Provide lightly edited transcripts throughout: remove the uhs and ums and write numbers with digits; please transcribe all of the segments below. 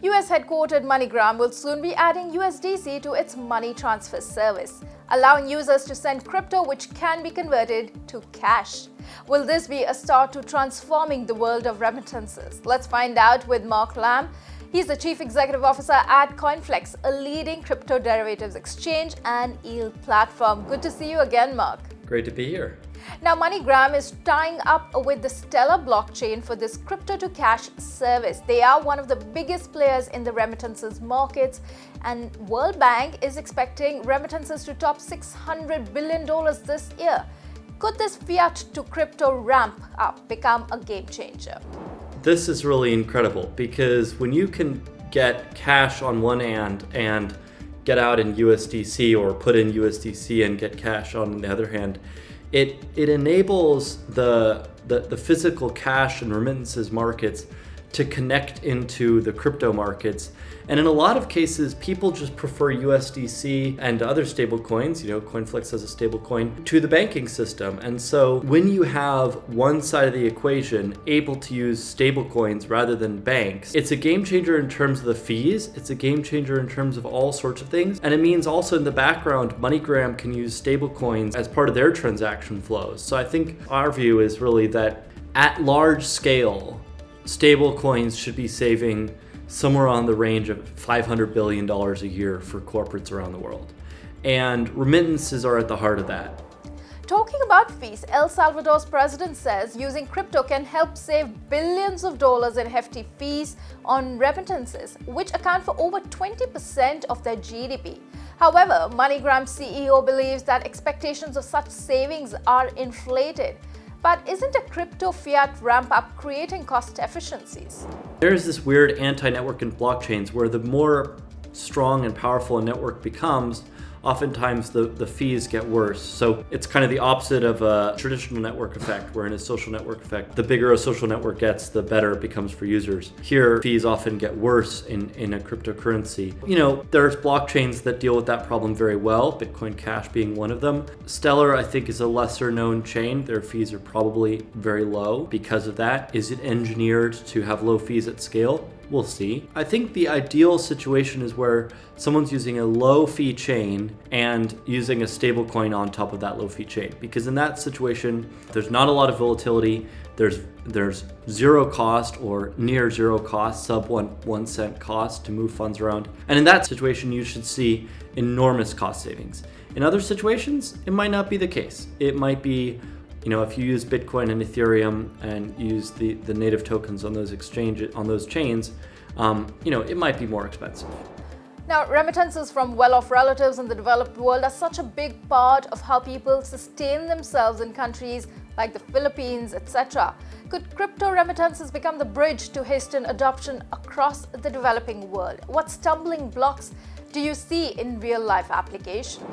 US headquartered MoneyGram will soon be adding USDC to its money transfer service, allowing users to send crypto which can be converted to cash. Will this be a start to transforming the world of remittances? Let's find out with Mark Lamb. He's the Chief Executive Officer at CoinFLEX, a leading crypto derivatives exchange and yield platform. Good to see you again, Mark. Great to be here. Now, MoneyGram is tying up with the Stellar blockchain for this crypto-to-cash service. They are one of the biggest players in the remittances markets, and World Bank is expecting remittances to top $600 billion this year. Could this fiat to crypto ramp up become a game changer? This is really incredible because when you can get cash on one hand and get out in USDC or put in USDC and get cash on the other hand, it enables the physical cash and remittances markets to connect into the crypto markets. And in a lot of cases, people just prefer USDC and other stable coins, CoinFLEX has a stable coin, to the banking system. And so when you have one side of the equation able to use stable coins rather than banks, it's a game changer in terms of the fees. It's a game changer in terms of all sorts of things. And it means also in the background, MoneyGram can use stable coins as part of their transaction flows. So I think our view is really that at large scale, stable coins should be saving somewhere on the range of $500 billion a year for corporates around the world. And remittances are at the heart of that. Talking about fees, El Salvador's president says using crypto can help save billions of dollars in hefty fees on remittances, which account for over 20% of their GDP. However, MoneyGram's CEO believes that expectations of such savings are inflated. But isn't a crypto fiat ramp up creating cost efficiencies? There's this weird anti-network in blockchains where the more strong and powerful a network becomes, oftentimes the fees get worse. So it's kind of the opposite of a traditional network effect, where in a social network effect, the bigger a social network gets, the better it becomes for users. Here, fees often get worse in a cryptocurrency. There's blockchains that deal with that problem very well, Bitcoin Cash being one of them. Stellar, I think, is a lesser known chain. Their fees are probably very low because of that. Is it engineered to have low fees at scale? We'll see. I think the ideal situation is where someone's using a low fee chain and using a stable coin on top of that low fee chain. Because in that situation, there's not a lot of volatility. There's zero cost or near zero cost, sub 1 cent cost to move funds around. And in that situation, you should see enormous cost savings. In other situations, it might not be the case. It might be if you use Bitcoin and Ethereum and use the native tokens on those exchanges, on those chains, it might be more expensive. Now, remittances from well-off relatives in the developed world are such a big part of how people sustain themselves in countries like the Philippines, etc. Could crypto remittances become the bridge to hasten adoption across the developing world? What stumbling blocks do you see in real-life application?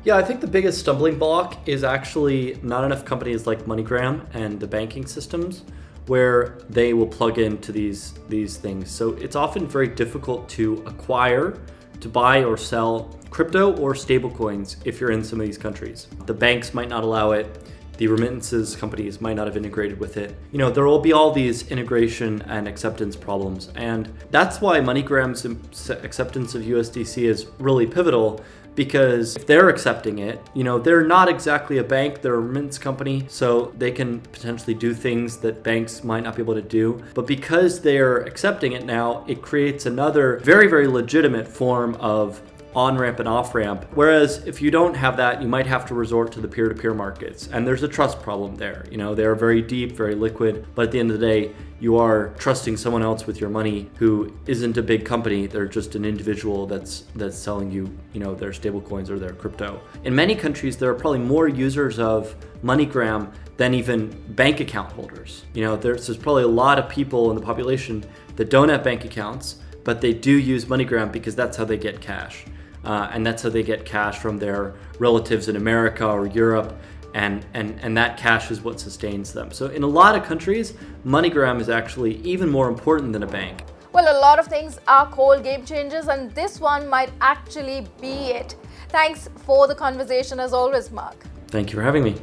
Yeah, I think the biggest stumbling block is actually not enough companies like MoneyGram and the banking systems where they will plug into these things. So it's often very difficult to acquire, to buy or sell crypto or stable coins if you're in some of these countries. The banks might not allow it. The remittances companies might not have integrated with it. There will be all these integration and acceptance problems. And that's why MoneyGram's acceptance of USDC is really pivotal, because if they're accepting it, they're not exactly a bank, they're a remittance company, so they can potentially do things that banks might not be able to do. But because they're accepting it now, it creates another very, very legitimate form of on-ramp and off-ramp. Whereas if you don't have that, you might have to resort to the peer-to-peer markets. And there's a trust problem there. They're very deep, very liquid, but at the end of the day, you are trusting someone else with your money who isn't a big company. They're just an individual that's selling you, their stable coins or their crypto. In many countries, there are probably more users of MoneyGram than even bank account holders. There's probably a lot of people in the population that don't have bank accounts, but they do use MoneyGram because that's how they get cash. And that's how they get cash from their relatives in America or Europe, and that cash is what sustains them. So in a lot of countries, MoneyGram is actually even more important than a bank. Well, a lot of things are called game changers, and this one might actually be it. Thanks for the conversation as always, Mark. Thank you for having me.